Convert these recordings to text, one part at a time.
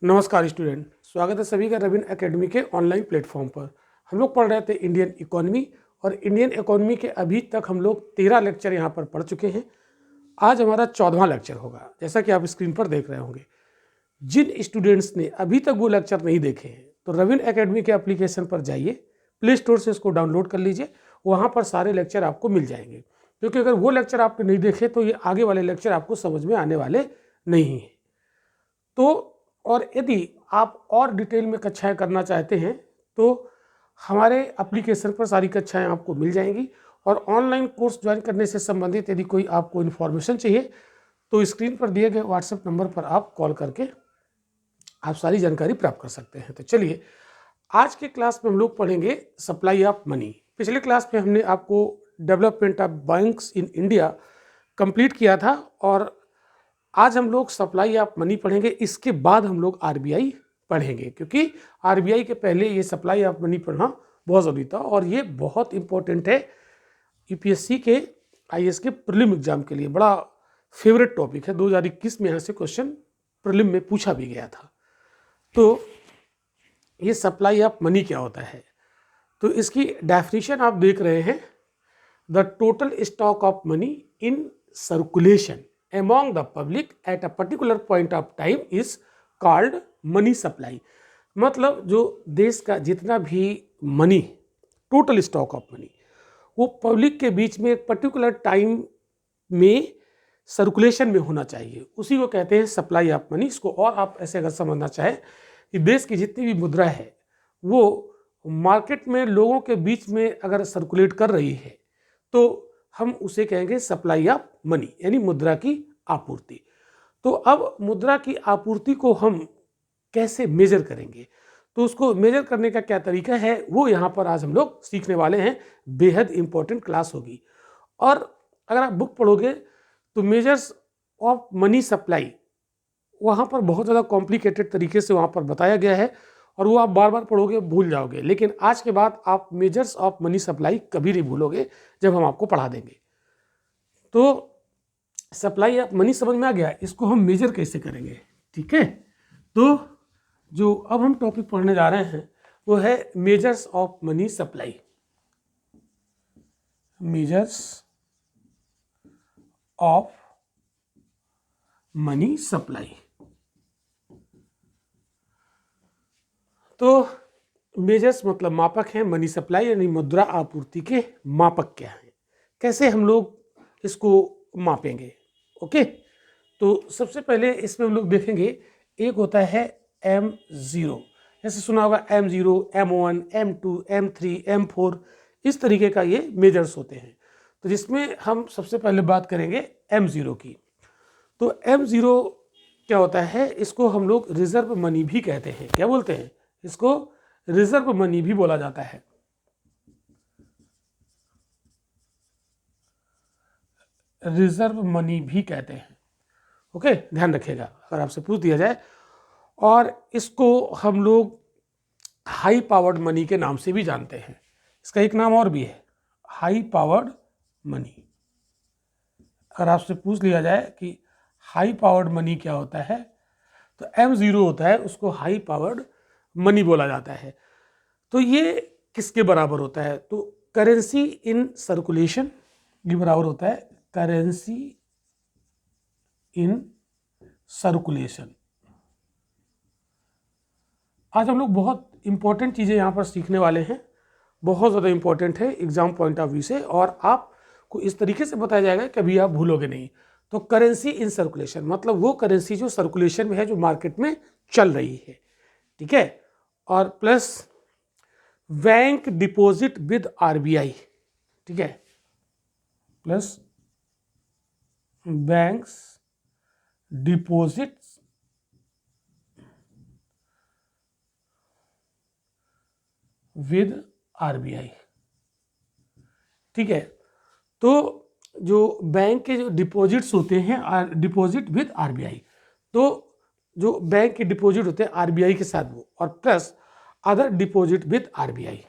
नमस्कार स्टूडेंट, स्वागत है सभी का रविन एकेडमी के ऑनलाइन प्लेटफॉर्म पर। हम लोग पढ़ रहे थे इंडियन इकोनॉमी और इंडियन इकोनॉमी के अभी तक हम लोग 13 लेक्चर यहाँ पर पढ़ चुके हैं। आज हमारा 14वां लेक्चर होगा, जैसा कि आप स्क्रीन पर देख रहे होंगे। जिन स्टूडेंट्स ने अभी तक वो लेक्चर नहीं देखे हैं तो रविन एकेडमी के एप्लीकेशन पर जाइए, प्ले स्टोर से इसको डाउनलोड कर लीजिए, वहाँ पर सारे लेक्चर आपको मिल जाएंगे। क्योंकि अगर वो लेक्चर आपने नहीं देखे तो ये आगे वाले लेक्चर आपको समझ में आने वाले नहीं हैं। तो और यदि आप और डिटेल में कक्षाएं करना चाहते हैं तो हमारे एप्लीकेशन पर सारी कक्षाएं आपको मिल जाएंगी। और ऑनलाइन कोर्स ज्वाइन करने से संबंधित यदि कोई आपको इन्फॉर्मेशन चाहिए तो स्क्रीन पर दिए गए व्हाट्सएप नंबर पर आप कॉल करके आप सारी जानकारी प्राप्त कर सकते हैं। तो चलिए, आज के क्लास में हम लोग पढ़ेंगे सप्लाई ऑफ मनी। पिछले क्लास में हमने आपको development of banks in India complete किया था और आज हम लोग सप्लाई ऑफ मनी पढ़ेंगे। इसके बाद हम लोग आरबीआई पढ़ेंगे, क्योंकि आरबीआई के पहले ये सप्लाई ऑफ मनी पढ़ना बहुत ज़रूरी था और ये बहुत इंपॉर्टेंट है। यूपीएससी के आईएएस के प्रीलिम एग्जाम के लिए बड़ा फेवरेट टॉपिक है। 2021 में यहाँ से क्वेश्चन प्रीलिम में पूछा भी गया था। तो ये सप्लाई ऑफ मनी क्या होता है, तो इसकी डेफिनेशन आप देख रहे हैं। The total stock of money in circulation among the public at a particular point of time is called money supply। मतलब जो देश का जितना भी money, total stock of money, वो पब्लिक के बीच में एक पर्टिकुलर टाइम में सर्कुलेशन में होना चाहिए, उसी को कहते हैं सप्लाई ऑफ मनी। इसको और आप ऐसे अगर समझना चाहें कि देश की जितनी भी मुद्रा है वो मार्केट में लोगों के बीच में अगर सर्कुलेट कर रही है तो हम उसे कहेंगे सप्लाई ऑफ मनी, यानी मुद्रा की आपूर्ति। तो अब मुद्रा की आपूर्ति को हम कैसे मेजर करेंगे, तो उसको मेजर करने का क्या तरीका है वो यहाँ पर आज हम लोग सीखने वाले हैं। बेहद इंपॉर्टेंट क्लास होगी। और अगर आप बुक पढ़ोगे तो मेजर्स ऑफ मनी सप्लाई वहाँ पर बहुत ज़्यादा कॉम्प्लिकेटेड तरीके से वहाँ पर बताया गया है और वो आप बार बार पढ़ोगे भूल जाओगे। लेकिन आज के बाद आप मेजर्स ऑफ मनी सप्लाई कभी नहीं भूलोगे जब हम आपको पढ़ा देंगे। तो सप्लाई ऑफ मनी समझ में आ गया, इसको हम मेजर कैसे करेंगे, ठीक है। तो जो अब हम टॉपिक पढ़ने जा रहे हैं वो है measures of money supply. Measures of money supply. तो मेजर्स मतलब मापक हैं, मनी सप्लाई यानी मुद्रा आपूर्ति के मापक क्या हैं, कैसे हम लोग इसको मापेंगे। ओके, तो सबसे पहले इसमें हम लोग देखेंगे, एक होता है M0, जैसे सुना होगा M0, M1, M2, M3, M4, इस तरीके का ये मेजर्स होते हैं। तो जिसमें हम सबसे पहले बात करेंगे M0 की। तो M0 क्या होता है, इसको हम लोग रिजर्व मनी भी कहते हैं। क्या बोलते हैं इसको? रिजर्व मनी भी बोला जाता है। रिजर्व मनी भी कहते हैं। ओके, ध्यान रखिएगा अगर आपसे पूछ दिया जाए। और इसको हम लोग हाई पावर्ड मनी के नाम से भी जानते हैं। इसका एक नाम और भी है, हाई पावर्ड मनी। अगर आपसे पूछ लिया जाए कि हाई पावर्ड मनी क्या होता है तो M0 होता है, उसको हाई पावर्ड मनी बोला जाता है। तो ये किसके बराबर होता है, तो करेंसी इन सर्कुलेशन ये बराबर होता है करेंसी इन सर्कुलेशन। आज हम लोग बहुत इंपॉर्टेंट चीज़ें यहाँ पर सीखने वाले हैं, बहुत ज़्यादा इंपॉर्टेंट है एग्जाम पॉइंट ऑफ व्यू से, और आपको इस तरीके से बताया जाएगा कभी आप भूलोगे नहीं। तो करेंसी इन सर्कुलेशन मतलब वो करेंसी जो सर्कुलेशन में है, जो मार्केट में चल रही है, ठीक है। और plus bank deposit with RBI, ठीक है, plus banks deposit with RBI, ठीक है। तो जो बैंक के जो डिपॉजिट्स होते हैं, डिपॉजिट विद आरबीआई, तो जो बैंक के डिपॉजिट होते हैं आरबीआई के साथ वो, और plus other deposit with RBI,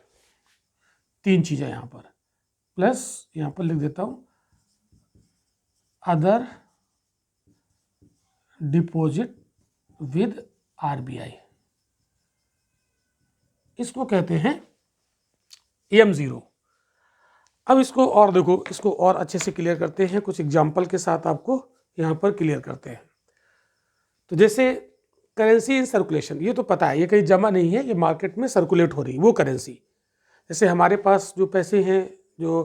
तीन चीज़ें यहाँ पर। प्लस यहाँ पर लिख देता हूँ अदर डिपॉजिट विद RBI, इसको कहते हैं M0। अब इसको और देखो, इसको और अच्छे से क्लियर करते हैं, कुछ एग्जाम्पल के साथ आपको यहाँ पर क्लियर करते हैं। तो जैसे करेंसी इन सर्कुलेशन, ये तो पता है, ये कहीं जमा नहीं है, ये मार्केट में सर्कुलेट हो रही वो करेंसी। जैसे हमारे पास जो पैसे हैं, जो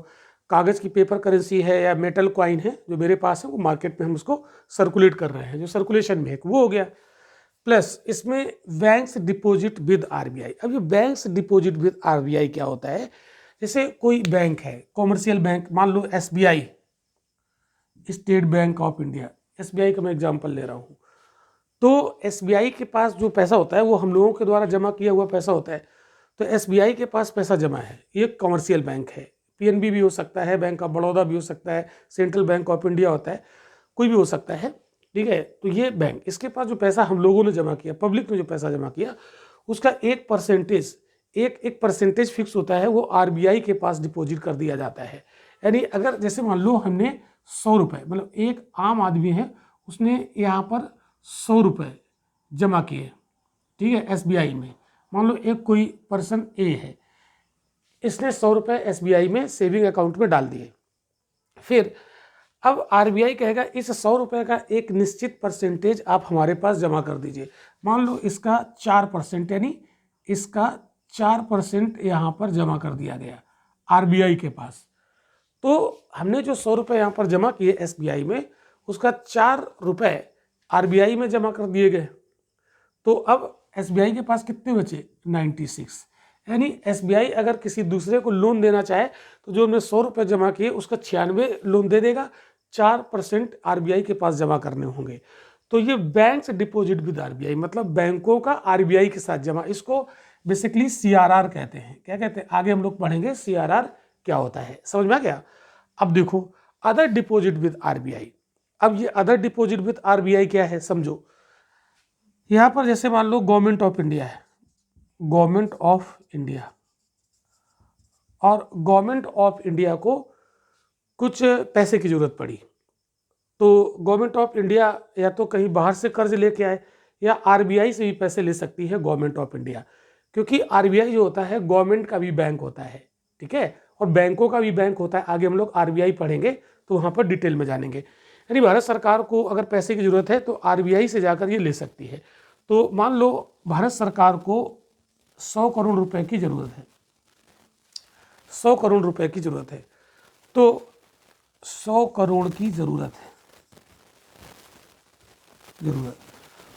कागज़ की पेपर करेंसी है या मेटल कॉइन है जो मेरे पास है, वो मार्केट में हम उसको सर्कुलेट कर रहे हैं, जो सर्कुलेशन में है वो हो गया। प्लस इसमें बैंक्स डिपॉजिट विद RBI। अब ये बैंक्स डिपॉजिट विद RBI क्या होता है? जैसे कोई बैंक है, कॉमर्शियल बैंक, मान लो SBI, state bank of India, SBI का मैं एग्जांपल ले रहा हूँ। तो SBI के पास जो पैसा होता है वो हम लोगों के द्वारा जमा किया हुआ पैसा होता है। तो SBI के पास पैसा जमा है, ये कॉमर्शियल बैंक है, PNB भी हो सकता है, बैंक ऑफ बड़ौदा भी हो सकता है, सेंट्रल बैंक ऑफ इंडिया होता है, कोई भी हो सकता है, ठीक है। तो ये बैंक, इसके पास जो पैसा हम लोगों ने जमा किया, पब्लिक ने जो पैसा जमा किया, उसका एक परसेंटेज फिक्स होता है, वो RBI के पास डिपॉजिट कर दिया जाता है। यानी अगर जैसे मान लो हमने 100 रुपये, मतलब एक आम आदमी है, उसने यहाँ पर 100 रुपये जमा किए, ठीक है, SBI में। मान लो एक कोई पर्सन A है, इसने 100 रुपये SBI में सेविंग अकाउंट में डाल दिए। फिर अब RBI कहेगा इस 100 रुपये का एक निश्चित परसेंटेज आप हमारे पास जमा कर दीजिए। मान लो इसका 4%, यानी इसका 4% यहाँ पर जमा कर दिया गया RBI के पास। तो हमने जो 100 रुपये यहाँ पर जमा किए SBI में, उसका 4 रुपये RBI में जमा कर दिए गए। तो अब SBI के पास कितने बचे? 96। यानी SBI अगर किसी दूसरे को लोन देना चाहे तो जो हमने 100 रुपये जमा किए उसका 96 लोन दे देगा, 4% RBI के पास जमा करने होंगे। तो ये बैंक्स डिपॉजिट विद RBI, मतलब बैंकों का RBI के साथ जमा, इसको बेसिकली CRR कहते हैं। क्या कहते हैं? आगे हम लोग पढ़ेंगे CRR क्या होता है, समझ में आ गया। अब देखो अदर डिपॉजिट विद RBI। अब ये अदर डिपॉजिट विद RBI क्या है समझो। यहाँ पर जैसे मान लो गवर्नमेंट ऑफ इंडिया है, गवर्नमेंट ऑफ इंडिया, और गवर्नमेंट ऑफ इंडिया को कुछ पैसे की जरूरत पड़ी, तो गवर्नमेंट ऑफ इंडिया या तो कहीं बाहर से कर्ज लेके आए या RBI से भी पैसे ले सकती है गवर्नमेंट ऑफ इंडिया, क्योंकि RBI जो होता है गवर्नमेंट का भी बैंक होता है, ठीक है, और बैंकों का भी बैंक होता है। आगे हम लोग RBI पढ़ेंगे तो वहाँ पर डिटेल में जानेंगे। यानी भारत सरकार को अगर पैसे की जरूरत है तो RBI से जाकर ये ले सकती है। तो मान लो भारत सरकार को 100 करोड़ रुपए की जरूरत है, 100 करोड़ रुपए की जरूरत है, तो 100 करोड़ की जरूरत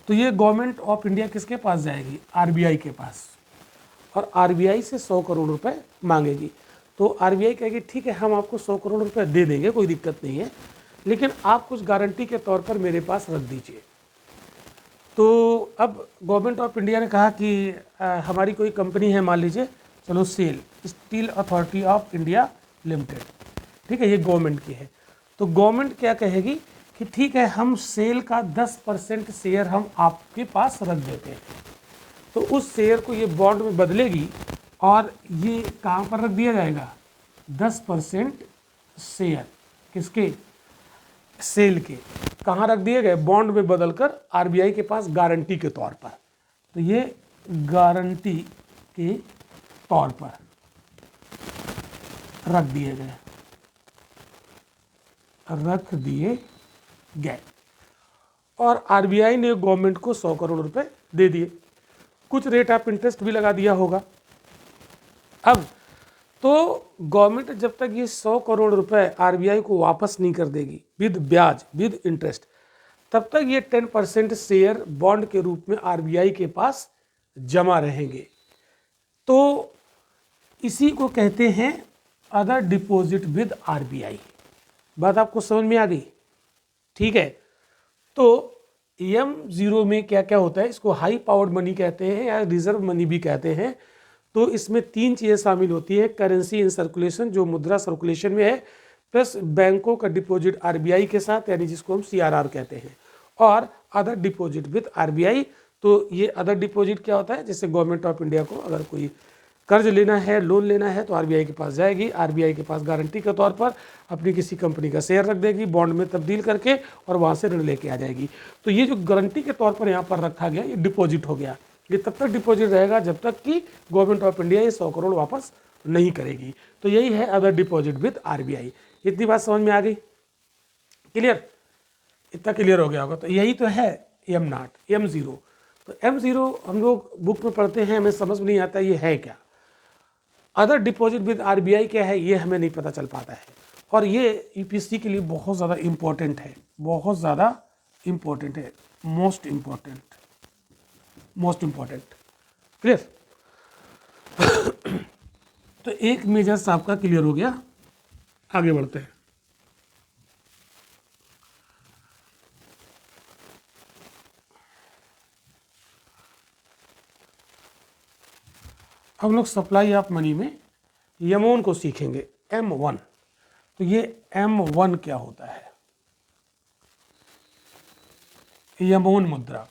तो ये गवर्नमेंट ऑफ इंडिया किसके पास जाएगी? RBI के पास, और RBI से 100 करोड़ रुपए मांगेगी। तो RBI कहेगी ठीक है, हम आपको 100 करोड़ रुपए दे देंगे, कोई दिक्कत नहीं है, लेकिन आप कुछ गारंटी के तौर पर मेरे पास रख दीजिए। तो अब गवर्नमेंट ऑफ इंडिया ने कहा कि हमारी कोई कंपनी है, मान लीजिए, चलो SAIL, Steel Authority of India Limited, ठीक है, ये गवर्नमेंट की है। तो गवर्नमेंट क्या कहेगी कि ठीक है, हम सेल का 10% शेयर हम आपके पास रख देते हैं। तो उस शेयर को ये बॉन्ड में बदलेगी और ये कहाँ पर रख दिया जाएगा? 10% शेयर किसके? सेल के। कहाँ रख दिए गए? बॉन्ड में बदलकर RBI के पास गारंटी के तौर पर। तो ये गारंटी के तौर पर रख दिए गए और RBI ने गवर्नमेंट को 100 करोड़ रुपए दे दिए, कुछ रेट ऑफ इंटरेस्ट भी लगा दिया होगा। अब तो गवर्नमेंट जब तक ये 100 करोड़ रुपए RBI को वापस नहीं कर देगी विद ब्याज, विद इंटरेस्ट, तब तक ये 10% शेयर बॉन्ड के रूप में RBI के पास जमा रहेंगे। तो इसी को कहते हैं अदर डिपॉजिट विद RBI। बात आपको समझ में आ गई? ठीक है। तो M0 में क्या क्या होता है? इसको हाई पावर्ड मनी कहते हैं या रिजर्व मनी भी कहते हैं। तो इसमें 3 चीज़ें शामिल होती हैं: करेंसी इन सर्कुलेशन, जो मुद्रा सर्कुलेशन में है, प्लस बैंकों का डिपॉजिट RBI के साथ, यानी जिसको हम CRR कहते हैं, और अदर डिपॉजिट विद RBI। तो ये अदर डिपॉजिट क्या होता है? जैसे गवर्नमेंट ऑफ इंडिया को अगर कोई कर्ज लेना है, लोन लेना है तो आरबीआई के पास जाएगी, आरबीआई के पास गारंटी के तौर पर अपनी किसी कंपनी का शेयर रख देगी बॉन्ड में तब्दील करके और वहाँ से ऋण लेके आ जाएगी। तो ये जो गारंटी के तौर पर यहाँ पर रखा गया ये डिपॉजिट हो गया। ये तब तक डिपॉजिट रहेगा जब तक कि गवर्नमेंट ऑफ इंडिया ये 100 करोड़ वापस नहीं करेगी। तो यही है अदर डिपॉजिट विद आरबीआई। इतनी बात समझ में आ गई? क्लियर? इतना क्लियर हो गया होगा। तो यही तो है M0, M0। तो M0 हम लोग बुक में पढ़ते हैं, हमें समझ में नहीं आता ये है क्या। अदर डिपॉजिट विद आरबीआई क्या है ये हमें नहीं पता चल पाता है, और ये यूपीएससी के लिए बहुत ज़्यादा इम्पोर्टेंट है, बहुत ज़्यादा इम्पोर्टेंट है, मोस्ट इम्पोर्टेंट। क्लियर? तो एक मेजर साहब का क्लियर हो गया, आगे बढ़ते हैं। हम लोग सप्लाई ऑफ मनी में यमोन को सीखेंगे, M1। तो ये M1 क्या होता है? यमोन मुद्रा।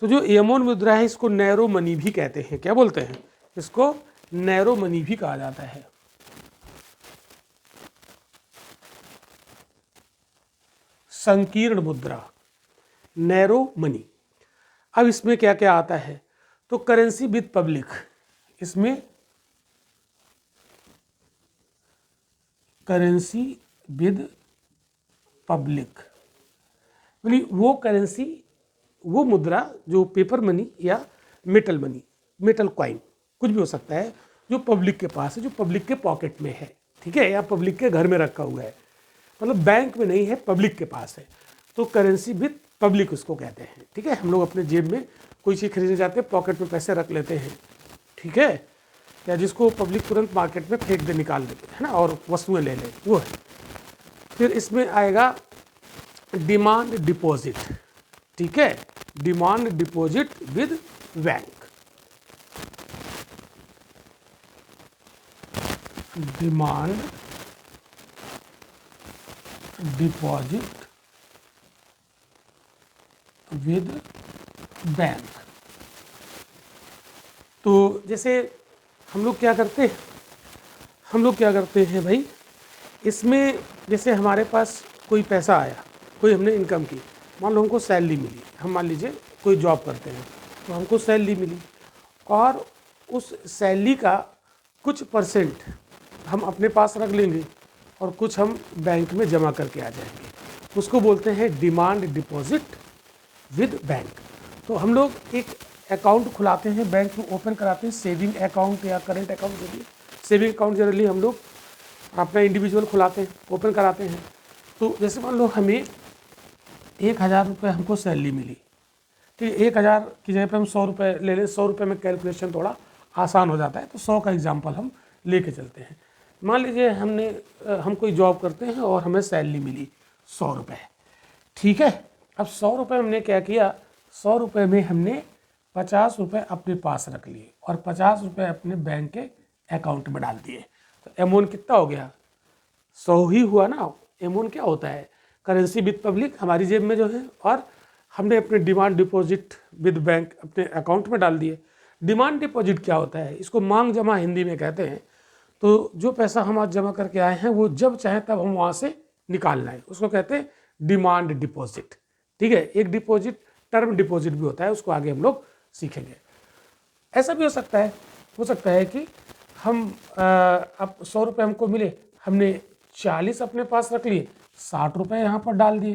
तो जो यमोन मुद्रा है इसको नैरो मनी भी कहते हैं। क्या बोलते हैं? इसको नैरो मनी भी कहा जाता है। संकीर्ण मुद्रा, नैरो मनी। अब इसमें क्या क्या आता है? तो करेंसी विद पब्लिक, इसमें करेंसी विद पब्लिक यानी वो करेंसी, वो मुद्रा जो पेपर मनी या मेटल मनी, मेटल कॉइन कुछ भी हो सकता है, जो पब्लिक के पास है, जो पब्लिक के पॉकेट में है, ठीक है, या पब्लिक के घर में रखा हुआ है, मतलब बैंक में नहीं है, पब्लिक के पास है। तो करेंसी विद पब्लिक उसको कहते हैं। ठीक है, हम लोग अपने जेब में कोई चीज़ खरीदने जाते हैं, पॉकेट में पैसे रख लेते हैं, ठीक है, या जिसको पब्लिक तुरंत मार्केट में फेंक दे, निकाल देते है ना, और वस्तुएं ले ले, वो है। फिर इसमें आएगा डिमांड डिपॉजिट। ठीक है, demand deposit with bank, demand deposit with bank. तो जैसे हम लोग क्या करते हैं भाई, इसमें जैसे हमारे पास कोई पैसा आया, कोई हमने इनकम की, मान लो हमको सैलरी मिली, हम मान लीजिए कोई जॉब करते हैं तो हमको सैलरी मिली, और उस सैलरी का कुछ परसेंट हम अपने पास रख लेंगे और कुछ हम बैंक में जमा करके आ जाएंगे, उसको बोलते हैं डिमांड डिपॉजिट विद बैंक। तो हम लोग एक अकाउंट खुलाते हैं, बैंक में ओपन कराते हैं, सेविंग अकाउंट या करंट अकाउंट, जो भी सेविंग अकाउंट जनरली हम लोग अपना इंडिविजुअल खुलाते हैं, ओपन कराते हैं। तो जैसे मान लो हमें 1000 रुपये हमको सैलरी मिली, ठीक है, 1000 की जगह पे हम 100 रुपये ले लें, 100 रुपये में कैलकुलेशन थोड़ा आसान हो जाता है, तो 100 का एग्जाम्पल हम लेके चलते हैं। मान लीजिए हम कोई जॉब करते हैं और हमें सैलरी मिली 100 रुपये, ठीक है। अब 100 रुपये हमने क्या किया, 100 रुपये में हमने 50 रुपये अपने पास रख लिए और 50 रुपये अपने बैंक के अकाउंट में डाल दिए। तो अमाउंट कितना हो गया? 100 ही हुआ ना। अमाउंट क्या होता है? करेंसी विद पब्लिक हमारी जेब में जो है, और हमने अपने डिमांड डिपॉजिट विद बैंक अपने अकाउंट में डाल दिए। डिमांड डिपॉजिट क्या होता है? इसको मांग जमा हिंदी में कहते हैं। तो जो पैसा हम आज जमा करके आए हैं वो जब चाहे तब हम वहाँ से निकालना है, उसको कहते हैं डिमांड डिपॉजिट। ठीक है, एक डिपॉजिट टर्म डिपॉजिट भी होता है, उसको आगे हम लोग सीखेंगे। ऐसा भी हो सकता है कि हम अब 100 रुपये हमको मिले, हमने 40 अपने पास रख लिए, 60 रुपये यहाँ पर डाल दिए,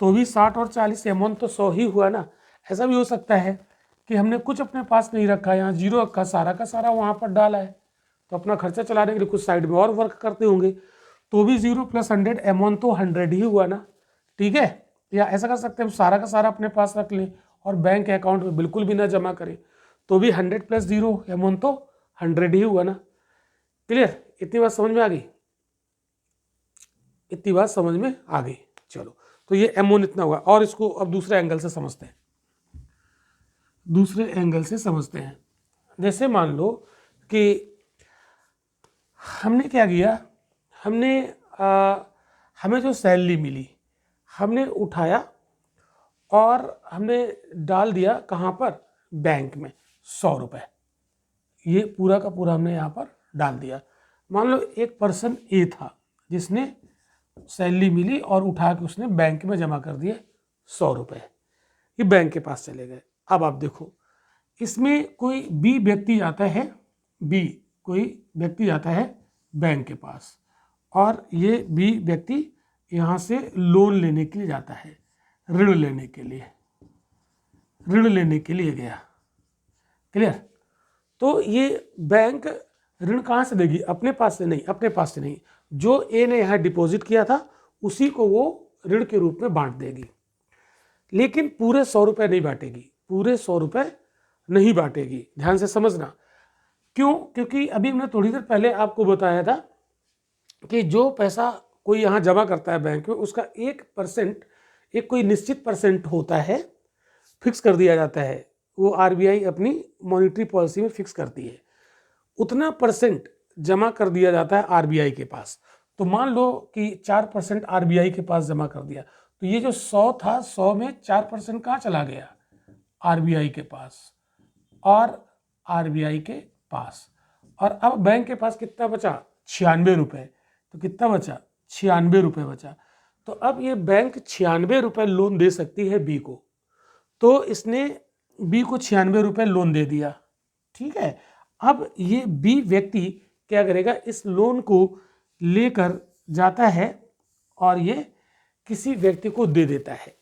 तो भी 60 और 40 अमाउंट तो 100 ही हुआ ना। ऐसा भी हो सकता है कि हमने कुछ अपने पास नहीं रखा, यहाँ 0 रखा, सारा का सारा वहाँ पर डाला है, तो अपना खर्चा चलाने के लिए कुछ साइड में और वर्क करते होंगे, तो भी 0 + 100 अमाउंट तो 100 ही हुआ ना। ठीक है, या ऐसा कर सकते हैं हम सारा का सारा अपने पास रख लें और बैंक अकाउंट में बिल्कुल भी ना जमा करें, तो भी 100 + 0 अमाउंट तो 100 ही हुआ ना। क्लियर? इतनी बात समझ में आ गई? इतनी बात समझ में आ गई। चलो, तो ये अमाउंट इतना हुआ, और इसको अब दूसरे एंगल से समझते हैं। जैसे मान लो कि हमने क्या किया, हमें जो सैलरी मिली हमने उठाया और हमने डाल दिया कहाँ पर? बैंक में 100 रुपये। ये पूरा का पूरा हमने यहाँ पर डाल दिया। मान लो एक पर्सन ए था जिसने सैलरी मिली और उठा के उसने बैंक में जमा कर दिए 100 रुपये, ये बैंक के पास चले गए। अब आप देखो, इसमें कोई बी व्यक्ति आता है, कोई व्यक्ति जाता है बैंक के पास, और ये बी व्यक्ति यहाँ से लोन लेने के लिए जाता है, ऋण लेने के लिए गया। क्लियर? तो ये बैंक ऋण कहाँ से देगी? अपने पास से नहीं, जो ए ने यहाँ डिपॉजिट किया था उसी को वो ऋण के रूप में बांट देगी, लेकिन पूरे 100 रुपये नहीं बांटेगी। ध्यान से समझना। क्यों? क्योंकि अभी हमने थोड़ी देर पहले आपको बताया था कि जो पैसा कोई यहाँ जमा करता है बैंक में, उसका 1% एक कोई निश्चित परसेंट होता है, फिक्स कर दिया जाता है, वो आरबीआई अपनी मॉनेटरी पॉलिसी में फिक्स करती है, उतना परसेंट जमा कर दिया जाता है आरबीआई के पास। तो मान लो कि 4% आरबीआई के पास जमा कर दिया, तो ये जो 100 था, 100 में 4% कहाँ चला गया? आरबीआई के पास और आरबीआई के पास। और अब बैंक के पास कितना बचा? 96 रुपये। तो कितना बचा? 96 रुपये बचा। तो अब ये बैंक 96 रुपये लोन दे सकती है बी को, तो इसने बी को 96 रुपये लोन दे दिया। ठीक है, अब ये बी व्यक्ति क्या करेगा? इस लोन को लेकर जाता है और ये किसी व्यक्ति को दे देता है।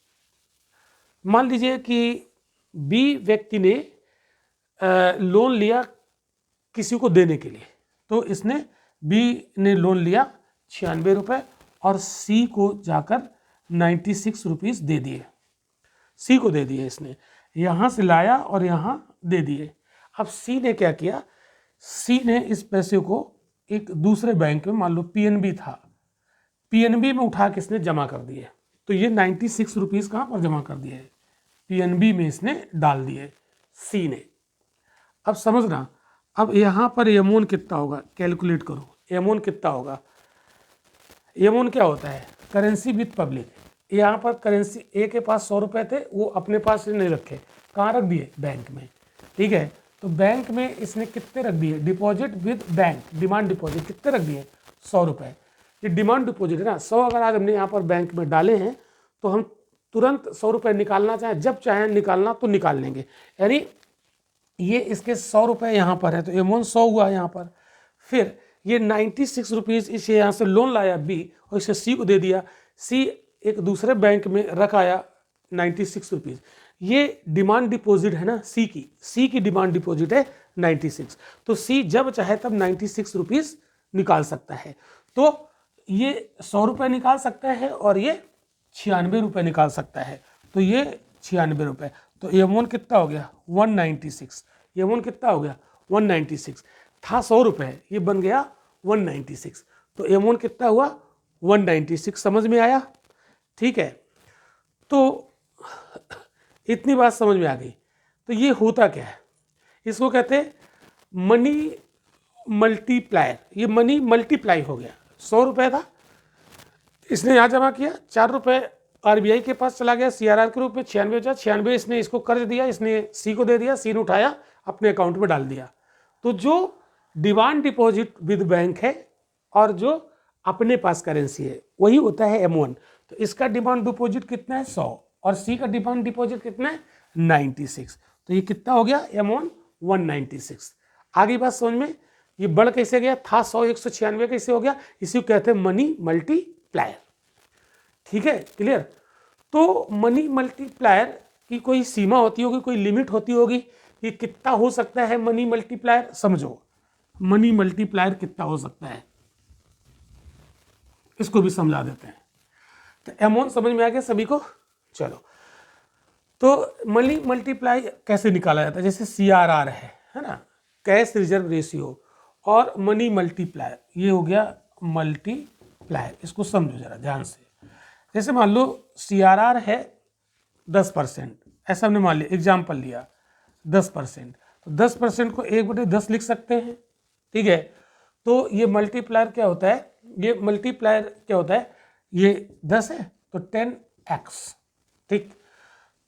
मान लीजिए कि बी व्यक्ति ने लोन लिया किसी को देने के लिए, तो इसने बी ने लोन लिया 96 रुपये और सी को जाकर 96 रुपीज़ दे दिए। सी को दे दिए, इसने यहाँ से लाया और यहाँ दे दिए। अब सी ने क्या किया? सी ने इस पैसे को एक दूसरे बैंक में, मान लो पीएनबी था, पीएनबी में उठा के इसने जमा कर दिए। तो ये 96 रुपीज़ कहाँ पर जमा कर दिए? पीएनबी में इसने डाल दिए सी ने। अब समझना, अब यहाँ पर एमोन कितना होगा? कैलकुलेट करो, एमोन कितना होगा? एमोन क्या होता है? Currency with public. यहाँ पर करेंसी ए के पास 100 रुपये थे, वो अपने पास नहीं रखे, कहाँ रख दिए? बैंक में। ठीक है, तो बैंक में इसने कितने रख दिए? Deposit with bank, demand deposit कितने रख दिए? 100 रुपये। ये डिमांड डिपॉजिट है ना, 100 अगर आज हमने यहाँ पर बैंक में डाले हैं तो हम तुरंत 100 रुपये निकालना चाहें, जब चाहें निकालना तो निकाल लेंगे। यानी ये इसके 100 रुपये यहाँ पर है, तो एमोन 100 हुआ यहाँ पर। फिर ये 96 रुपीज़ इसे यहाँ से लोन लाया बी और इसे सी को दे दिया। सी एक दूसरे बैंक में रख आया 96 रुपीज़। ये डिमांड डिपॉजिट है ना सी की डिमांड डिपॉजिट है 96। तो सी जब चाहे तब 96 रुपीज़ निकाल सकता है। तो ये 100 रुपये निकाल सकता है और ये 96 रुपये निकाल सकता है। तो ये 96 रुपये, तो एमोन कितना हो गया? 196। एमोन कितना हो गया? 196 था 100 रुपये, ये बन गया 196। तो एमोन कितना हुआ? 196। समझ में आया? ठीक है, तो इतनी बात समझ में आ गई। तो ये होता क्या है? इसको कहते हैं मनी मल्टीप्लायर। ये मनी मल्टीप्लाई हो गया। 100 रुपये था, इसने यहाँ जमा किया, 4 रुपये आरबीआई के पास चला गया सीआरआर के रूप में, 96 बचा। 96 इसने इसको कर्ज दिया, इसने सी को दे दिया, सी ने उठाया अपने अकाउंट में डाल दिया। तो जो डिमांड डिपॉजिट विद बैंक है और जो अपने पास करेंसी है वही होता है M1। तो इसका डिमांड डिपॉजिट कितना है? 100 और सी का डिमांड डिपॉजिट कितना है? 96। तो ये कितना हो गया? M1 196। आगे बात समझ में? ये बढ़ कैसे गया? था 100 196 कैसे हो गया? इसी को कहते हैं मनी मल्टीप्लायर। ठीक है, क्लियर? तो मनी मल्टीप्लायर की कोई सीमा होती होगी, कोई लिमिट होती होगी कि कितना हो सकता है मनी मल्टीप्लायर? समझो, मनी मल्टीप्लायर कितना हो सकता है, इसको भी समझा देते हैं। तो एमोन समझ में आ गया सभी को? चलो, तो मनी मल्टीप्लाई कैसे निकाला जाता है? जैसे CRR है ना, कैश रिजर्व रेशियो, और मनी मल्टीप्लायर, ये हो गया मल्टीप्लायर। इसको समझो जरा ध्यान से। जैसे मान लो CRR है 10%, ऐसा हमने मान लिया, एग्जाम्पल लिया 10%, तो 10% को 1/10 लिख सकते हैं। ठीक है, तो ये मल्टीप्लायर क्या होता है? ये मल्टीप्लायर क्या होता है? ये 10 है तो 10x। ठीक,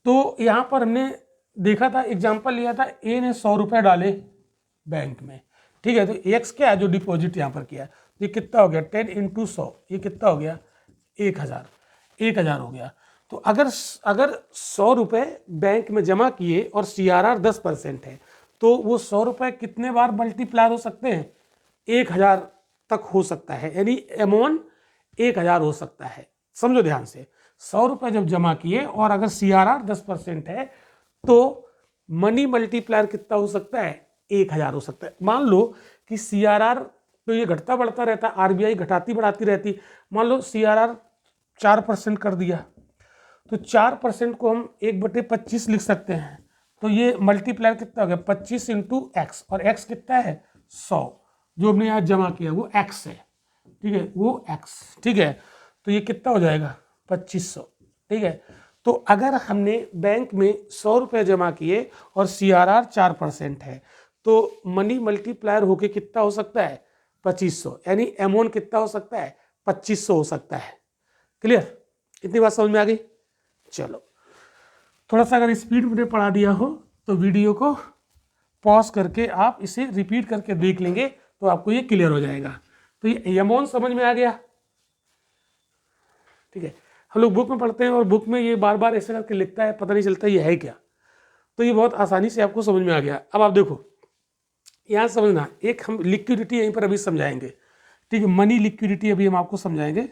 तो यहाँ पर हमने देखा था, एग्जाम्पल लिया था, ए ने 100 रुपये डाले बैंक में। ठीक है, तो एक्स क्या है जो डिपॉजिट यहाँ पर किया, तो ये कितना हो गया 10 × 100, ये कितना हो गया 1000 हो गया। तो अगर 100 रुपये बैंक में जमा किए और CRR 10% है, तो वो 100 रुपये कितने बार मल्टीप्लाई हो सकते हैं, 1000 तक हो सकता है, यानी अमाउंट 1000 हो सकता है। समझो ध्यान से, 100 रुपये जब जमा किए और अगर CRR 10% है तो मनी मल्टीप्लायर कितना हो सकता है, 1000 हो सकता है। मान लो कि CRR तो ये घटता बढ़ता रहता, RBI घटाती बढ़ाती रहती, मान लो CRR 4% कर दिया, तो 4% को हम 1/25 लिख सकते हैं। तो ये मल्टीप्लायर कितना हो गया 25 × x, और x कितना है 100, जो हमने यहाँ जमा किया वो x है। ठीक है, वो x, ठीक है, तो ये कितना हो जाएगा 2500। ठीक है, तो अगर हमने बैंक में 100 रुपये जमा किए और CRR 4% है, तो मनी मल्टीप्लायर होके कितना हो सकता है 2500, यानी अमाउंट कितना हो सकता है 2500 हो सकता है। क्लियर, इतनी बात समझ में आ गई। चलो, थोड़ा सा अगर स्पीड में पढ़ा दिया हो तो वीडियो को पॉज करके आप इसे रिपीट करके देख लेंगे तो आपको ये क्लियर हो जाएगा। तो ये अमाउंट समझ में आ गया। ठीक है, हम लोग बुक में पढ़ते हैं और बुक में ये बार बार ऐसे करके लिखता है, पता नहीं चलता ये है क्या, तो ये बहुत आसानी से आपको समझ में आ गया। अब आप देखो यहाँ समझना, एक हम लिक्विडिटी यहीं पर अभी समझाएंगे। ठीक है, मनी लिक्विडिटी अभी हम आपको समझाएंगे।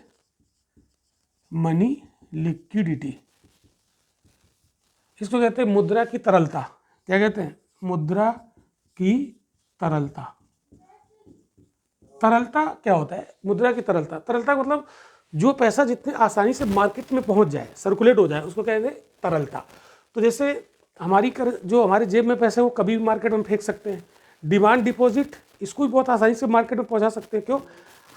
मनी लिक्विडिटी, इसको कहते हैं मुद्रा की तरलता। क्या कहते हैं, मुद्रा की तरलता। तरलता क्या होता है, मुद्रा की तरलता, तरलता का मतलब जो पैसा जितने आसानी से मार्केट में पहुंच जाए, सर्कुलेट हो जाए, उसको कहते हैं तरलता। तो जैसे जो हमारे जेब में पैसे वो कभी भी मार्केट में फेंक सकते हैं। डिमांड डिपॉजिट, इसको भी बहुत आसानी से मार्केट में पहुंचा सकते हैं। क्यों,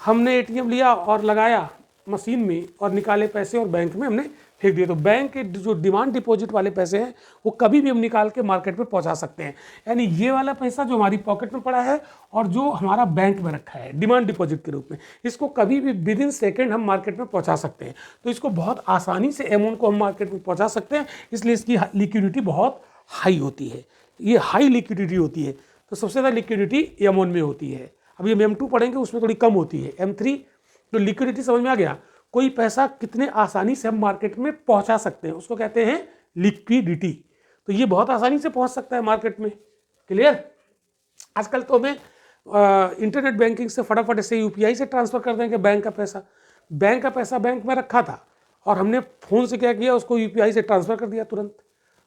हमने ATM लिया और लगाया मशीन में और निकाले पैसे और बैंक में हमने फेंक दिए। तो बैंक के जो डिमांड डिपॉजिट वाले पैसे हैं वो कभी भी हम निकाल के मार्केट में पहुंचा सकते हैं। यानी ये वाला पैसा जो हमारी पॉकेट में पड़ा है और जो हमारा बैंक में रखा है डिमांड डिपॉजिट के रूप में, इसको कभी भी विदिन सेकेंड हम मार्केट में पहुंचा सकते हैं। तो इसको बहुत आसानी से अमाउंट को हम मार्केट में पहुंचा सकते हैं, इसलिए इसकी लिक्विडिटी बहुत हाई होती है। ये हाई लिक्विडिटी होती है। तो सबसे ज़्यादा लिक्विडिटी अमाउंट में होती है। अभी हम M2 पढ़ेंगे, उसमें थोड़ी कम होती है। M3 तो लिक्विडिटी समझ में आ गया, कोई पैसा कितने आसानी से हम मार्केट में पहुंचा सकते हैं, उसको कहते हैं लिक्विडिटी। तो ये बहुत आसानी से पहुंच सकता है मार्केट में। क्लियर, आजकल तो हमें इंटरनेट बैंकिंग से फटाफट ऐसे UPI से ट्रांसफर कर देंगे बैंक का पैसा बैंक में रखा था और हमने फ़ोन से क्या किया, उसको UPI से ट्रांसफ़र कर दिया तुरंत।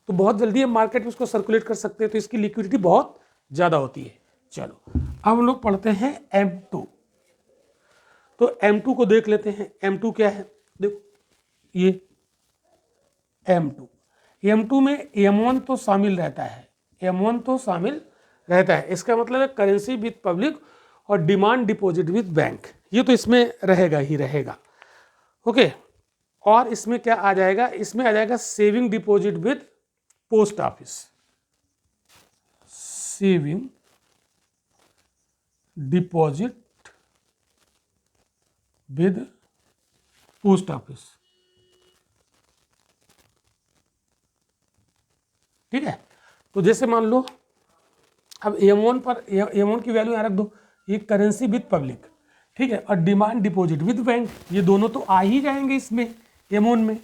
तो बहुत जल्दी हम मार्केट में उसको सर्कुलेट कर सकते हैं। तो इसकी लिक्विडिटी बहुत ज़्यादा होती है। चलो, अब हम लोग पढ़ते हैं M2। तो M2 को देख लेते हैं। M2 क्या है, देखो ये M2 में M1 तो शामिल रहता है, M1 तो शामिल रहता है। इसका मतलब है करेंसी विद पब्लिक और डिमांड डिपॉजिट विद बैंक, ये तो इसमें रहेगा ही रहेगा। ओके, और इसमें क्या आ जाएगा, इसमें आ जाएगा saving deposit with post office, saving deposit with post office. ठीक है, तो जैसे मान लो अब M1 की वैल्यू यहाँ रख दो, ये करेंसी विद पब्लिक, ठीक है, और डिमांड डिपॉजिट विद बैंक, ये दोनों तो आ ही जाएंगे इसमें M1 में।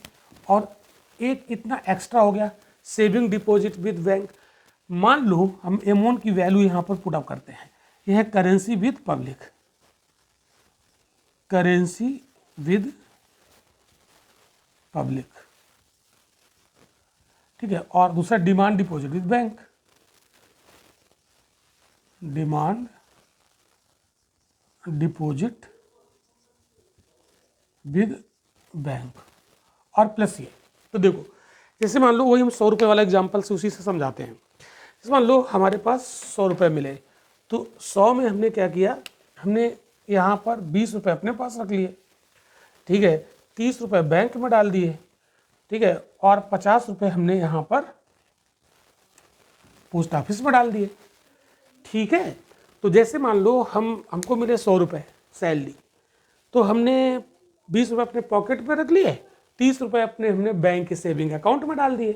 और एक इतना एक्स्ट्रा हो गया सेविंग डिपॉजिट विद बैंक। मान लो हम M1 की वैल्यू यहाँ पर पुट अप करते हैं, यह है currency with public, currency with public, ठीक है, और दूसरा demand deposit with bank, demand deposit with bank और प्लस ये। तो देखो जैसे मान लो वही हम 100 रुपये वाला एग्जाम्पल से उसी से समझाते हैं। जैसे मान लो हमारे पास 100 रुपये मिले, तो 100 में हमने क्या किया, हमने यहाँ पर 20 रुपये अपने पास रख लिए, ठीक है, 30 रुपये बैंक में डाल दिए, ठीक है, और 50 रुपये हमने यहाँ पर पोस्ट ऑफिस में डाल दिए। ठीक है, तो जैसे मान लो हमको मिले 100 रुपये सैलरी, तो हमने 20 रुपये अपने पॉकेट में रख लिए, 30 रुपये अपने हमने बैंक के सेविंग अकाउंट में डाल दिए।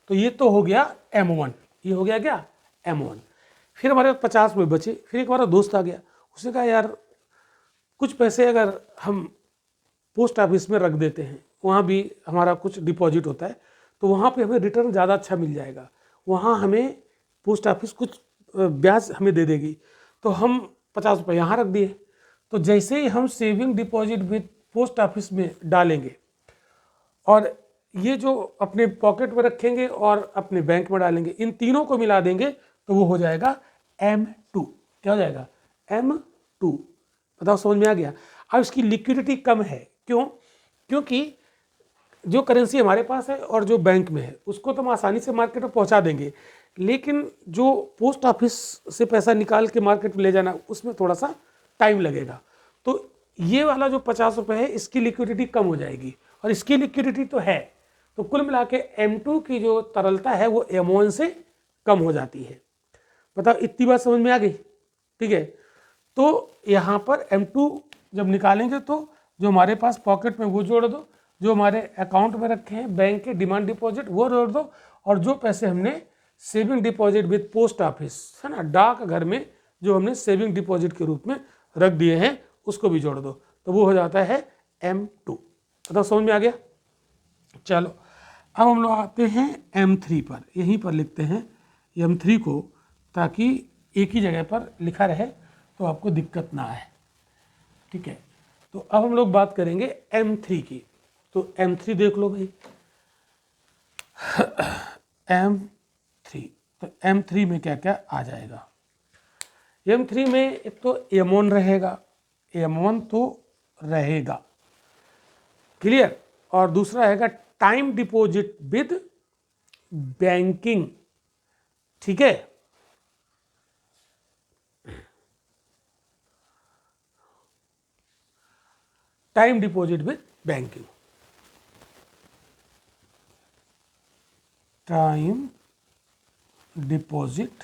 तो ये तो हो गया M1, ये हो गया क्या M1। फिर हमारे पास 50 रुपये बचे। फिर एक हमारा दोस्त आ गया, उसने कहा यार कुछ पैसे अगर हम पोस्ट ऑफिस में रख देते हैं, वहाँ भी हमारा कुछ डिपॉजिट होता है, तो वहाँ पे हमें रिटर्न ज़्यादा अच्छा मिल जाएगा, वहाँ हमें पोस्ट ऑफिस कुछ ब्याज हमें दे देगी। तो हम 50 रुपये यहाँ रख दिए। तो जैसे ही हम saving deposit with post office में डालेंगे और ये जो अपने पॉकेट में रखेंगे और अपने बैंक में डालेंगे, इन तीनों को मिला देंगे तो वो हो जाएगा M2। क्या हो जाएगा? M2। बताओ समझ में आ गया? अब इसकी लिक्विडिटी कम है, क्यों? क्योंकि जो करेंसी हमारे पास है और जो बैंक में है उसको तो हम आसानी से मार्केट में पहुंचा देंगे, लेकिन जो पोस्ट ऑफिस से पैसा निकाल के मार्केट में ले जाना उसमें थोड़ा सा टाइम लगेगा। तो ये वाला जो 50 रुपये है इसकी लिक्विडिटी कम हो जाएगी, और इसकी लिक्विडिटी तो है। तो कुल मिला के M2 की जो तरलता है वो M1 से कम हो जाती है। बताओ इतनी बात समझ में आ गई? ठीक है। तो यहाँ पर M2 जब निकालेंगे तो जो हमारे पास पॉकेट में वो जोड़ दो, जो हमारे अकाउंट में रखे हैं बैंक के डिमांड डिपॉजिट वो जोड़ दो, और जो पैसे हमने saving deposit with post office, है ना, डाक घर में जो हमने सेविंग डिपॉजिट के रूप में रख दिए हैं उसको भी जोड़ दो, तो वो हो जाता है M2। तो समझ में आ गया? चलो अब हम लोग आते हैं M3 पर। यहीं पर लिखते हैं M3 को, ताकि एक ही जगह पर लिखा रहे तो आपको दिक्कत ना आए। ठीक है। तो अब हम लोग बात करेंगे M3 की। तो M3 देख लो भाई। M3, तो M3 में क्या क्या आ जाएगा? M3 में एक तो M1 रहेगा, M1 तो रहेगा, क्लियर। और दूसरा रहेगा टाइम डिपॉजिट विद बैंकिंग। ठीक है। Time deposit with banking, time deposit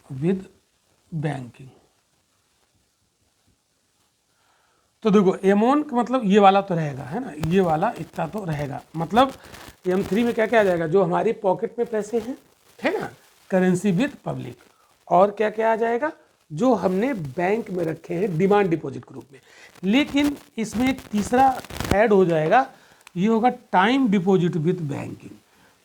with banking. तो देखो M1 का मतलब ये वाला तो रहेगा, है ना, ये वाला इतना तो रहेगा। मतलब M3 में क्या क्या आ जाएगा? जो हमारी पॉकेट में पैसे हैं, है ना, करेंसी विद पब्लिक, और क्या क्या आ जाएगा? जो हमने बैंक में रखे हैं डिमांड डिपॉजिट के रूप में। लेकिन इसमें एक तीसरा ऐड हो जाएगा, ये होगा टाइम डिपॉजिट विद बैंकिंग।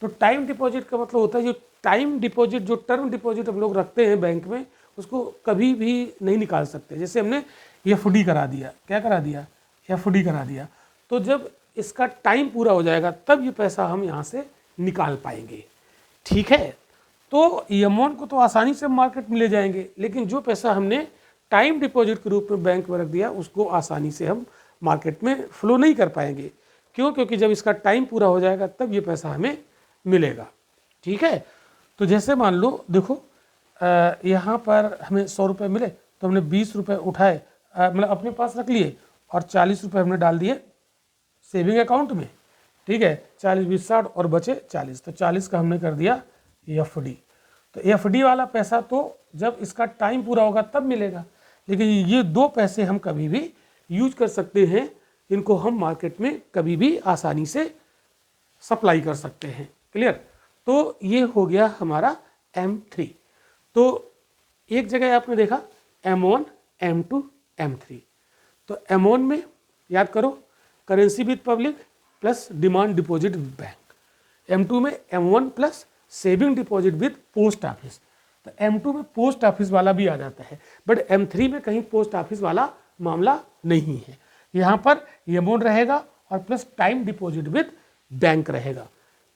तो टाइम डिपॉजिट का मतलब होता है जो टाइम डिपॉजिट, जो टर्म डिपॉजिट हम लोग रखते हैं बैंक में, उसको कभी भी नहीं निकाल सकते। जैसे हमने FD करा दिया, क्या करा दिया? FD करा दिया। तो जब इसका टाइम पूरा हो जाएगा तब ये पैसा हम यहाँ से निकाल पाएंगे। ठीक है। तो M1 को तो आसानी से मार्केट में ले जाएंगे, लेकिन जो पैसा हमने टाइम डिपॉजिट के रूप में बैंक में रख दिया उसको आसानी से हम मार्केट में फ्लो नहीं कर पाएंगे। क्यों? क्योंकि जब इसका टाइम पूरा हो जाएगा तब ये पैसा हमें मिलेगा। ठीक है। तो जैसे मान लो, देखो यहाँ पर हमें 100 रुपये मिले तो हमने 20 रुपये उठाए, मतलब अपने पास रख लिए, और 40 रुपये हमने डाल दिए सेविंग अकाउंट में। ठीक है। 40 20 60 और बचे 40, तो 40 का हमने कर दिया FD। तो FD वाला पैसा तो जब इसका टाइम पूरा होगा तब मिलेगा, लेकिन ये दो पैसे हम कभी भी यूज कर सकते हैं, इनको हम मार्केट में कभी भी आसानी से सप्लाई कर सकते हैं। क्लियर। तो ये हो गया हमारा M3। तो एक जगह आपने देखा M1, M2, M3। तो M1 में याद करो currency with public plus demand deposit with bank. M2 में M1 plus saving deposit with post office. तो M2 में पोस्ट ऑफिस वाला भी आ जाता है, बट M3 में कहीं पोस्ट ऑफिस वाला मामला नहीं है। यहाँ पर M1 रहेगा और plus time deposit with bank रहेगा।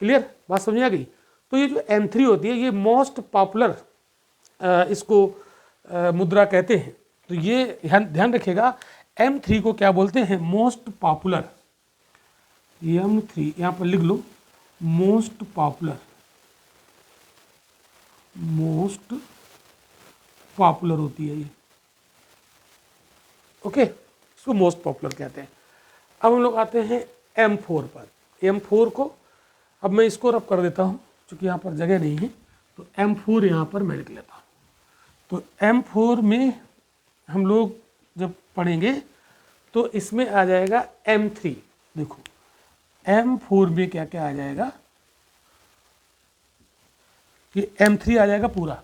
क्लियर, बात समझ आ गई। तो ये जो M3 होती है ये मोस्ट पॉपुलर इसको मुद्रा कहते हैं। तो ये ध्यान रखिएगा, M3 को क्या बोलते हैं? Most popular. M3 यहाँ पर लिख लो, मोस्ट पॉपुलर, मोस्ट पॉपुलर होती है ये। ओके, इसको मोस्ट पॉपुलर कहते हैं। अब हम लोग आते हैं M4 पर। M4 को अब मैं इसको रब कर देता हूँ, क्योंकि यहाँ पर जगह नहीं है, तो M4 यहाँ पर मैं लिख लेता हूँ। तो M4 में हम लोग जब पढ़ेंगे तो इसमें आ जाएगा M3। देखो M4 में क्या क्या आ जाएगा? कि M3 आ जाएगा पूरा,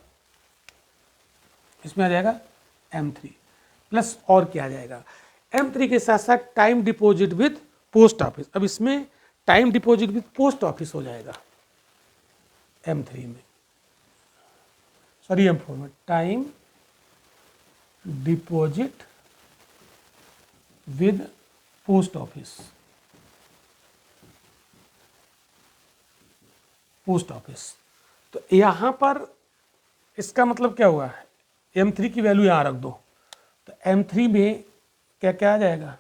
इसमें आ जाएगा M3 प्लस और क्या आ जाएगा, M3 के साथ साथ time deposit with post office. अब इसमें time deposit with post office हो जाएगा M3 में, सॉरी M4 में, time deposit with post office, post office. तो यहां पर इसका मतलब क्या हुआ है, M3 की वैल्यू यहां रख दो, तो M3 में क्या क्या आ जाएगा,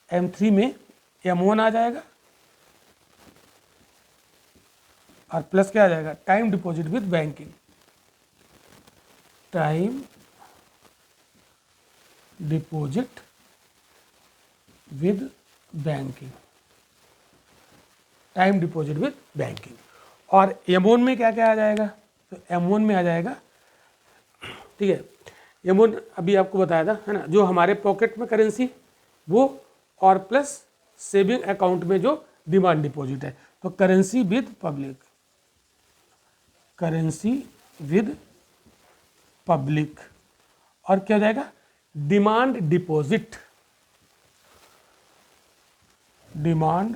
M3 में M1 आ जाएगा और प्लस क्या आ जाएगा, time deposit with banking, time deposit with banking, time deposit with banking. और M1 में क्या क्या आ जाएगा, तो M1 में आ जाएगा, ठीक है, M1 अभी आपको बताया था, है ना, जो हमारे पॉकेट में करेंसी वो, और प्लस सेविंग अकाउंट में जो डिमांड डिपॉजिट है, तो currency with public, currency with public, और क्या हो जाएगा, डिमांड डिपॉजिट, डिमांड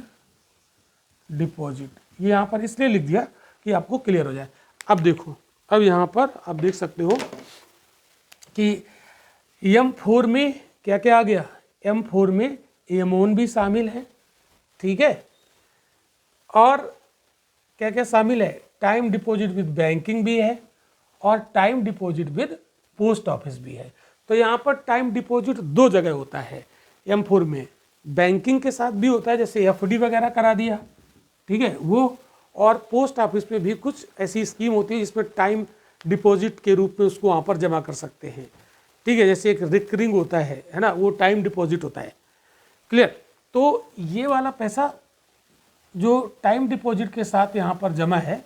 डिपॉजिट। ये यहाँ पर इसलिए लिख दिया कि आपको क्लियर हो जाए। अब देखो, अब यहाँ पर आप देख सकते हो कि M4 में क्या क्या आ गया, M4 में M1 भी शामिल है, ठीक है, और क्या क्या शामिल है, टाइम डिपॉजिट विद बैंकिंग भी है और time deposit with post office भी है। तो यहाँ पर टाइम डिपॉजिट दो जगह होता है M4 में, बैंकिंग के साथ भी होता है, जैसे FD वगैरह करा दिया, ठीक है वो, और पोस्ट ऑफिस में भी कुछ ऐसी स्कीम होती है जिसमें टाइम डिपॉजिट के रूप में उसको वहाँ पर जमा कर सकते हैं, ठीक है, जैसे एक रिकरिंग होता है ना, वो टाइम डिपॉजिट होता है, क्लियर। तो ये वाला पैसा जो टाइम डिपॉजिट के साथ यहाँ पर जमा है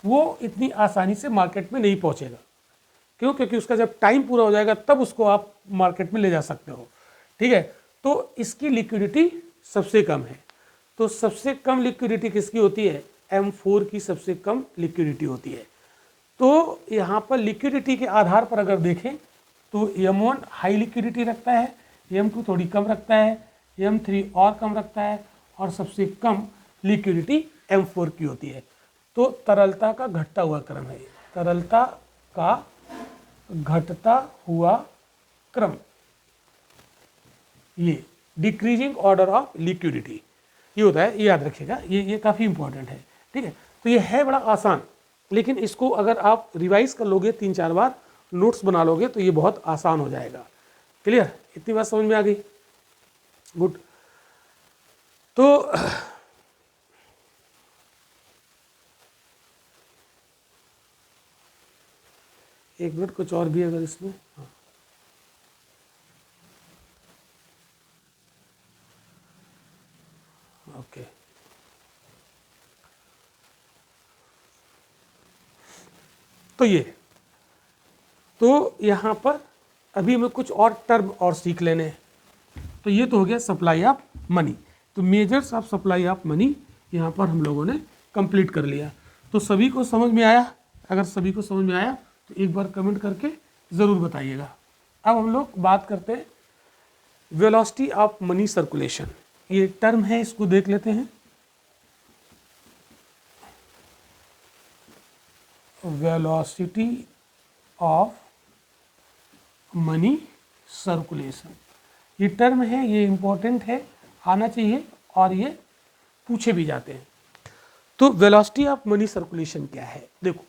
वो इतनी आसानी से मार्केट में नहीं पहुँचेगा, क्यों, क्योंकि उसका जब टाइम पूरा हो जाएगा तब उसको आप मार्केट में ले जा सकते हो, ठीक है। तो इसकी लिक्विडिटी सबसे कम है, तो सबसे कम लिक्विडिटी किसकी होती है, M4 की सबसे कम लिक्विडिटी होती है। तो यहाँ पर लिक्विडिटी के आधार पर अगर देखें तो M1 हाई लिक्विडिटी रखता है, M2 थोड़ी कम रखता है, M3 और कम रखता है, और सबसे कम लिक्विडिटी M4 की होती है। तो तरलता का घटता हुआ क्रम है, तरलता का घटता हुआ क्रम, ये डिक्रीजिंग ऑर्डर ऑफ लिक्विडिटी ये होता है, ये याद रखिएगा, ये काफ़ी इंपॉर्टेंट है, ठीक है। तो ये है बड़ा आसान, लेकिन इसको अगर आप रिवाइज कर लोगे 3-4 बार, नोट्स बना लोगे तो ये बहुत आसान हो जाएगा, क्लियर, इतनी बात समझ में आ गई, गुड। तो एक मिनट, कुछ और भी अगर इसमें, हाँ, ओके, तो ये, तो यहाँ पर अभी हमें कुछ और टर्म और सीख लेने हैं। तो ये तो हो गया सप्लाई ऑफ मनी, तो measures of supply of money यहाँ पर हम लोगों ने कंप्लीट कर लिया। तो सभी को समझ में आया, अगर सभी को समझ में आया तो एक बार कमेंट करके ज़रूर बताइएगा। अब हम लोग बात करते हैं वेलोसिटी ऑफ मनी सर्कुलेशन, ये टर्म है, इसको देख लेते हैं। वेलोसिटी ऑफ मनी सर्कुलेशन, ये टर्म है, ये इम्पोर्टेंट है, आना चाहिए, और ये पूछे भी जाते हैं। तो वेलोसिटी ऑफ मनी सर्कुलेशन क्या है, देखो,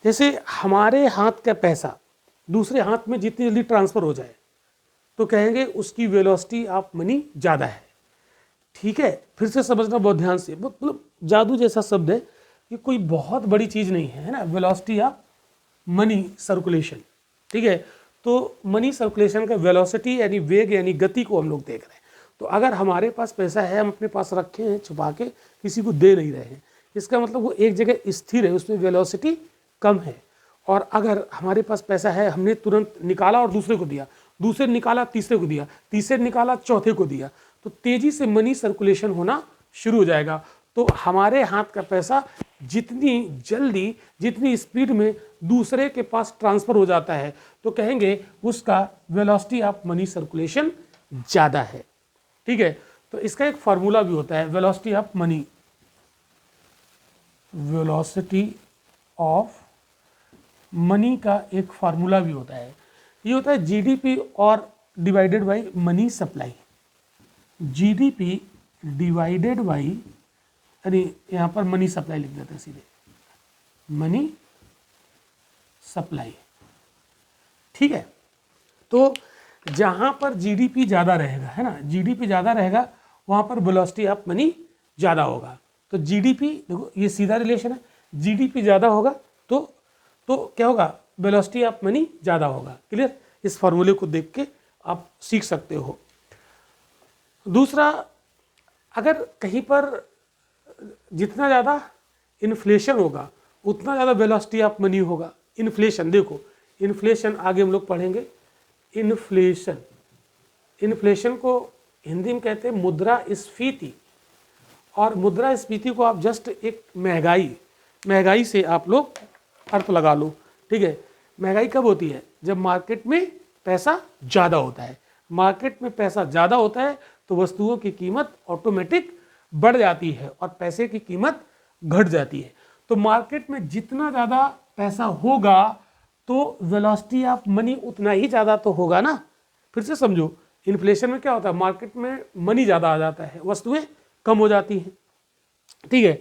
जैसे हमारे हाथ का पैसा दूसरे हाथ में जितनी जल्दी ट्रांसफ़र हो जाए तो कहेंगे उसकी वेलोसिटी ऑफ मनी ज़्यादा है, ठीक है। फिर से समझना बहुत ध्यान से, मतलब जादू जैसा शब्द है, ये कोई बहुत बड़ी चीज़ नहीं है ना, वेलोसिटी ऑफ मनी सर्कुलेशन, ठीक है। तो मनी सर्कुलेशन का वेलोसिटी यानी वेग यानी गति को हम लोग देख रहे हैं। तो अगर हमारे पास पैसा है, हम अपने पास रखे हैं छुपा के, किसी को दे नहीं रहे हैं, इसका मतलब वो एक जगह स्थिर है, उसमें वेलोसिटी कम है। और अगर हमारे पास पैसा है, हमने तुरंत निकाला और दूसरे को दिया, दूसरे निकाला तीसरे को दिया, तीसरे निकाला चौथे को दिया, तो तेज़ी से मनी सर्कुलेशन होना शुरू हो जाएगा। तो हमारे हाथ का पैसा जितनी जल्दी, जितनी स्पीड में दूसरे के पास ट्रांसफर हो जाता है तो कहेंगे उसका वेलोसिटी ऑफ मनी सर्कुलेशन ज़्यादा है। ठीक है, तो इसका एक फार्मूला भी होता है, velocity of money, velocity of money का एक फार्मूला भी होता है। ये होता है जीडीपी और divided by money supply, GDP divided by, अरे यहाँ पर मनी सप्लाई लिख देते हैं सीधे, मनी सप्लाई। ठीक है, तो जहाँ पर जीडीपी ज़्यादा रहेगा, है ना, जीडीपी ज़्यादा रहेगा वहाँ पर वेलोसिटी ऑफ मनी ज़्यादा होगा। तो जीडीपी, देखो ये सीधा रिलेशन है, जीडीपी ज़्यादा होगा तो क्या होगा, वेलोसिटी ऑफ मनी ज़्यादा होगा। क्लियर, इस फॉर्मूले को देख के आप सीख सकते हो। दूसरा, अगर कहीं पर जितना ज़्यादा इन्फ्लेशन होगा उतना ज़्यादा वेलोसिटी ऑफ मनी होगा। इन्फ्लेशन, देखो इन्फ्लेशन आगे हम लोग पढ़ेंगे। इन्फ्लेशन, इन्फ्लेशन को हिंदी में कहते हैं मुद्रास्फीति, और मुद्रास्फीति को आप जस्ट एक महंगाई से आप लोग अर्थ लगा लो। ठीक है, महंगाई कब होती है, जब मार्केट में पैसा ज़्यादा होता है। मार्केट में पैसा ज़्यादा होता है तो वस्तुओं की कीमत ऑटोमेटिक बढ़ जाती है और पैसे की कीमत घट जाती है। तो मार्केट में जितना ज़्यादा पैसा होगा तो वेलोसिटी ऑफ मनी उतना ही ज़्यादा तो होगा ना। फिर से समझो, इन्फ्लेशन में क्या होता है, मार्केट में मनी ज़्यादा आ जाता है, वस्तुएं कम हो जाती हैं। ठीक है,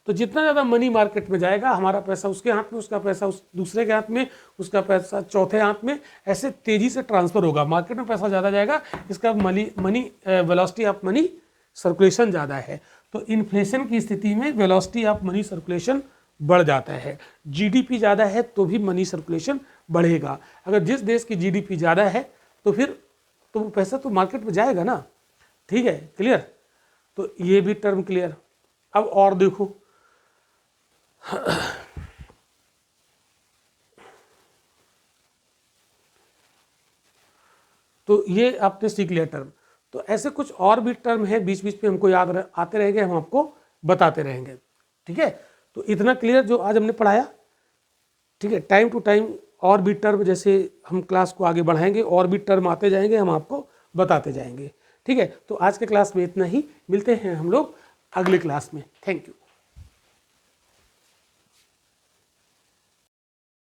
तो जितना ज़्यादा मनी मार्केट में जाएगा, हमारा पैसा उसके हाथ में, उसका पैसा उस दूसरे के हाथ में, उसका पैसा चौथे हाथ में, ऐसे तेज़ी से ट्रांसफ़र होगा। मार्केट में पैसा ज़्यादा जाएगा, इसका money velocity of money circulation ज़्यादा है। तो इन्फ्लेशन की स्थिति में वेलोसिटी ऑफ मनी सर्कुलेशन बढ़ जाता है। जीडीपी ज़्यादा है तो भी मनी सर्कुलेशन बढ़ेगा। अगर जिस देश की जीडीपी ज़्यादा है तो फिर तो वो पैसा तो मार्केट में जाएगा ना। ठीक है, क्लियर, तो ये भी टर्म क्लियर। अब और देखो, तो ये आपने सीख लिया टर्म। तो ऐसे कुछ और भी टर्म है, बीच बीच में हमको याद आते रहेंगे, हम आपको बताते रहेंगे। ठीक है, तो इतना क्लियर जो आज हमने पढ़ाया। ठीक है, टाइम टू टाइम और भी टर्म, जैसे हम क्लास को आगे बढ़ाएंगे और भी टर्म आते जाएंगे, हम आपको बताते जाएंगे। ठीक है, तो आज के क्लास में इतना ही, मिलते हैं हम लोग अगले क्लास में। Thank you.